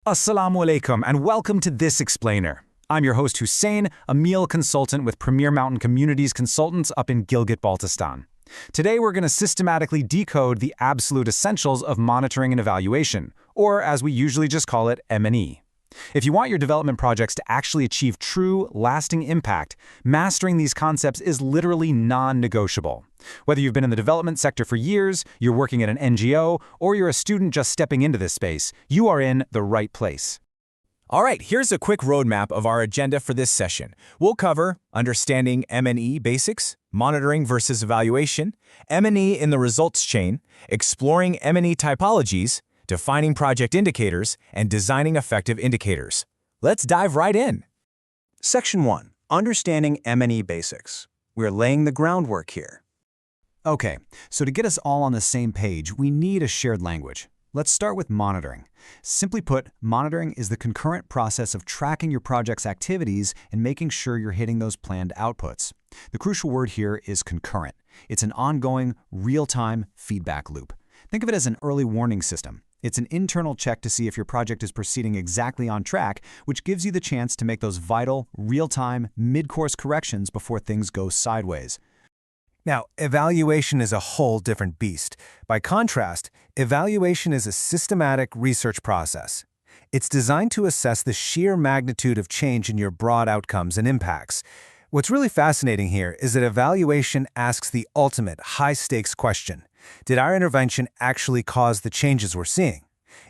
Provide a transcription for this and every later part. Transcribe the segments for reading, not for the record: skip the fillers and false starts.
Assalamu alaikum and welcome to This Explainer. I'm your host Hussain, a meal consultant with Premier Mountain Communities Consultants up in Gilgit-Baltistan. Today we're going to systematically decode the absolute essentials of monitoring and evaluation, or as we usually just call it, M&E. If you want your development projects to actually achieve true, lasting impact, mastering these concepts is literally non-negotiable. Whether you've been in the development sector for years, you're working at an NGO, or you're a student just stepping into this space, you are in the right place. All right, here's a quick roadmap of our agenda for this session. We'll cover understanding M&E basics, monitoring versus evaluation, M&E in the results chain, exploring M&E typologies, defining project indicators, and designing effective indicators. Let's dive right in. Section 1. Understanding M&E basics. We're laying the groundwork here. Okay, so to get us all on the same page, we need a shared language. Let's start with monitoring. Simply put, monitoring is the concurrent process of tracking your project's activities and making sure you're hitting those planned outputs. The crucial word here is concurrent. It's an ongoing, real-time feedback loop. Think of it as an early warning system. It's an internal check to see if your project is proceeding exactly on track, which gives you the chance to make those vital, real-time, mid-course corrections before things go sideways. Now, evaluation is a whole different beast. By contrast, evaluation is a systematic research process. It's designed to assess the sheer magnitude of change in your broad outcomes and impacts. What's really fascinating here is that evaluation asks the ultimate high-stakes question. Did our intervention actually cause the changes we're seeing?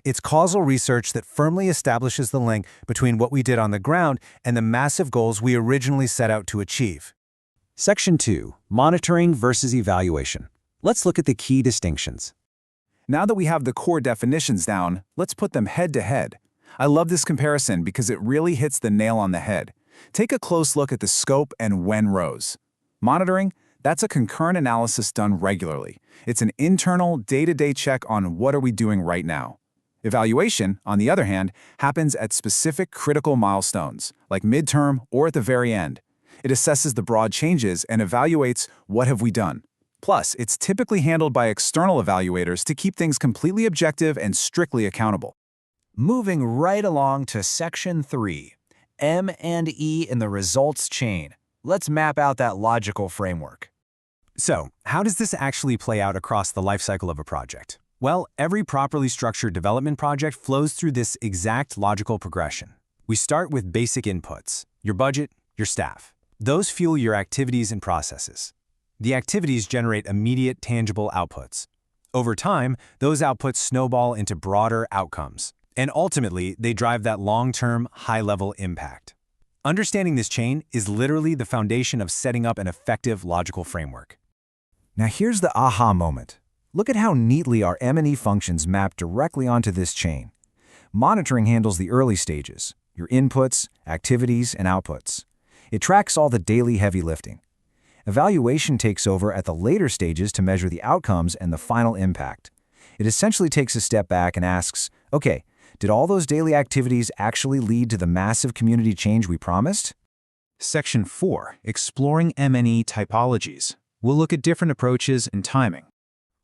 It's causal research that firmly establishes the link between what we did on the ground and the massive goals we originally set out to achieve. Section 2. Monitoring versus evaluation. Let's look at the key distinctions. Now that we have the core definitions down, let's put them head to head. I love this comparison because it really hits the nail on the head. Take a close look at the scope and when rows. Monitoring, that's a concurrent analysis done regularly. It's an internal, day-to-day check on what are we doing right now. Evaluation, on the other hand, happens at specific critical milestones, like midterm or at the very end. It assesses the broad changes and evaluates what have we done. Plus, it's typically handled by external evaluators to keep things completely objective and strictly accountable. Moving right along to Section 3. M&E in the results chain. Let's map out that logical framework. So, how does this actually play out across the lifecycle of a project? Well, every properly structured development project flows through this exact logical progression. We start with basic inputs, your budget, your staff. Those fuel your activities and processes. The activities generate immediate, tangible outputs. Over time, those outputs snowball into broader outcomes. And ultimately, they drive that long-term, high-level impact. Understanding this chain is literally the foundation of setting up an effective logical framework. Now here's the aha moment. Look at how neatly our M&E functions map directly onto this chain. Monitoring handles the early stages, your inputs, activities, and outputs. It tracks all the daily heavy lifting. Evaluation takes over at the later stages to measure the outcomes and the final impact. It essentially takes a step back and asks, okay, did all those daily activities actually lead to the massive community change we promised? Section 4. Exploring M&E typologies. We'll look at different approaches and timing.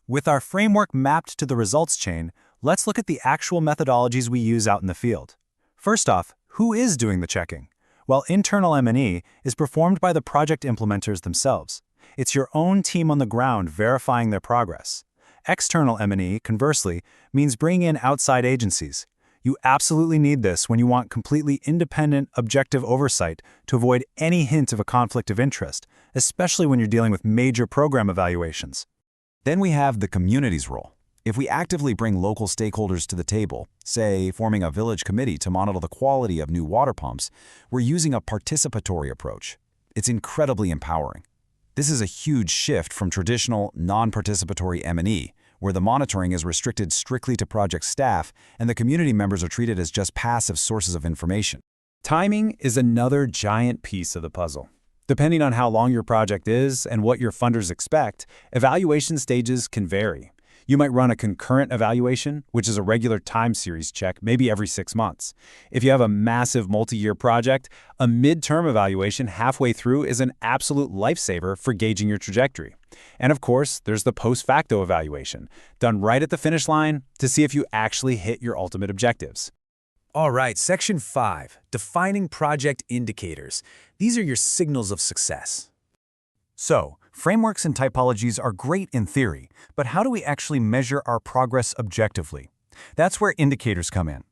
With our framework mapped to the results chain, let's look at the actual methodologies we use out in the field. First off, who is doing the checking? Well, internal M&E is performed by the project implementers themselves. It's your own team on the ground verifying their progress. External M&E, conversely, means bringing in outside agencies. You absolutely need this when you want completely independent, objective oversight to avoid any hint of a conflict of interest, especially when you're dealing with major program evaluations. Then we have the community's role. If we actively bring local stakeholders to the table, say forming a village committee to monitor the quality of new water pumps, we're using a participatory approach. It's incredibly empowering. This is a huge shift from traditional, non-participatory M&E, where the monitoring is restricted strictly to project staff and the community members are treated as just passive sources of information. Timing is another giant piece of the puzzle. Depending on how long your project is and what your funders expect, evaluation stages can vary. You might run a concurrent evaluation, which is a regular time series check, maybe every 6 months. If you have a massive multi-year project, a midterm evaluation halfway through is an absolute lifesaver for gauging your trajectory. And of course, there's the post-facto evaluation, done right at the finish line to see if you actually hit your ultimate objectives. All right, Section 5, Defining Project Indicators. These are your signals of success. So, frameworks and typologies are great in theory, but how do we actually measure our progress objectively? That's where indicators come in.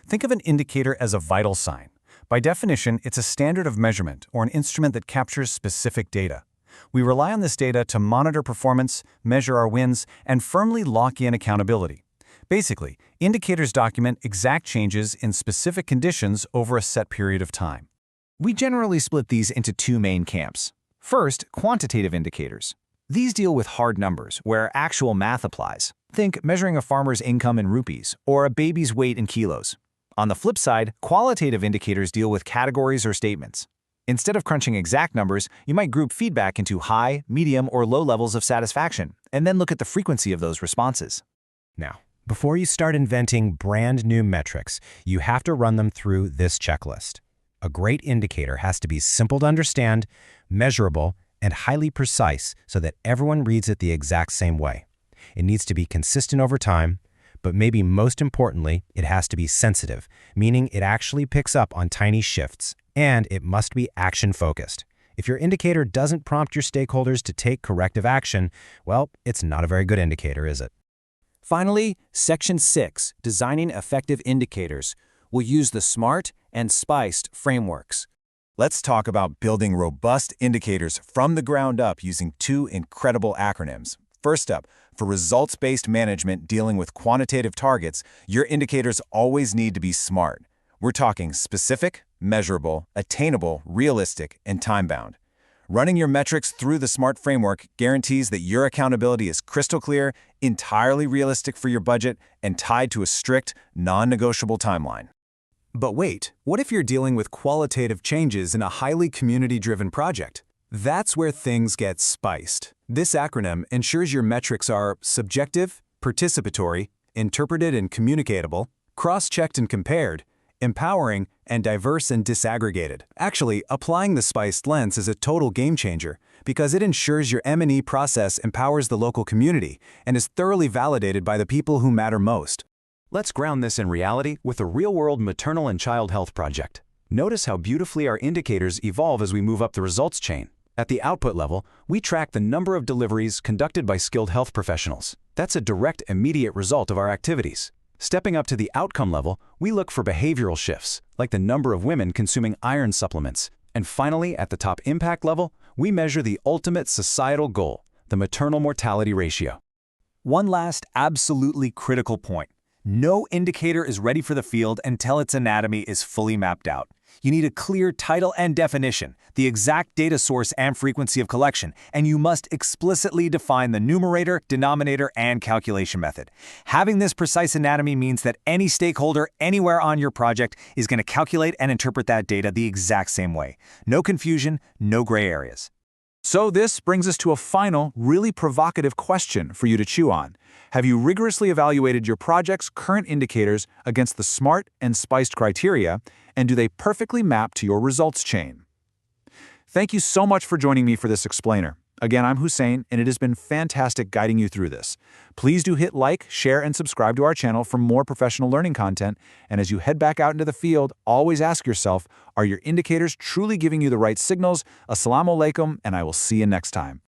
Think of an indicator as a vital sign. By definition, it's a standard of measurement or an instrument that captures specific data. We rely on this data to monitor performance, measure our wins, and firmly lock in accountability. Basically, indicators document exact changes in specific conditions over a set period of time. We generally split these into two main camps. First, quantitative indicators. These deal with hard numbers, where actual math applies. Think measuring a farmer's income in rupees or a baby's weight in kilos. On the flip side, qualitative indicators deal with categories or statements. Instead of crunching exact numbers, you might group feedback into high, medium, or low levels of satisfaction, and then look at the frequency of those responses. Now, before you start inventing brand new metrics, you have to run them through this checklist. A great indicator has to be simple to understand, measurable, and highly precise so that everyone reads it the exact same way. It needs to be consistent over time, but maybe most importantly, it has to be sensitive, meaning it actually picks up on tiny shifts, and it must be action-focused. If your indicator doesn't prompt your stakeholders to take corrective action, well, it's not a very good indicator, is it? Finally, Section 6, Designing Effective Indicators. We'll use the SMART and SPICED frameworks. Let's talk about building robust indicators from the ground up using two incredible acronyms. First up, for results-based management dealing with quantitative targets, your indicators always need to be SMART. We're talking specific, measurable, attainable, realistic, and time-bound. Running your metrics through the SMART framework guarantees that your accountability is crystal clear, entirely realistic for your budget, and tied to a strict, non-negotiable timeline. But wait, what if you're dealing with qualitative changes in a highly community-driven project? That's where things get spiced. This acronym ensures your metrics are subjective, participatory, interpreted and communicatable, cross-checked and compared, empowering, and diverse and disaggregated. Actually, applying the spiced lens is a total game changer because it ensures your M&E process empowers the local community and is thoroughly validated by the people who matter most. Let's ground this in reality with a real-world maternal and child health project. Notice how beautifully our indicators evolve as we move up the results chain. At the output level, we track the number of deliveries conducted by skilled health professionals. That's a direct, immediate result of our activities. Stepping up to the outcome level, we look for behavioral shifts, like the number of women consuming iron supplements. And finally, at the top impact level, we measure the ultimate societal goal, the maternal mortality ratio. One last absolutely critical point. No indicator is ready for the field until its anatomy is fully mapped out. You need a clear title and definition, the exact data source and frequency of collection, and you must explicitly define the numerator, denominator, and calculation method. Having this precise anatomy means that any stakeholder anywhere on your project is going to calculate and interpret that data the exact same way. No confusion, no gray areas. So this brings us to a final, really provocative question for you to chew on. Have you rigorously evaluated your project's current indicators against the SMART and SPICED criteria, and do they perfectly map to your results chain? Thank you so much for joining me for this explainer. Again, I'm Hussain, and it has been fantastic guiding you through this. Please do hit like, share, and subscribe to our channel for more professional learning content. And as you head back out into the field, always ask yourself, are your indicators truly giving you the right signals? Assalamu alaikum, and I will see you next time.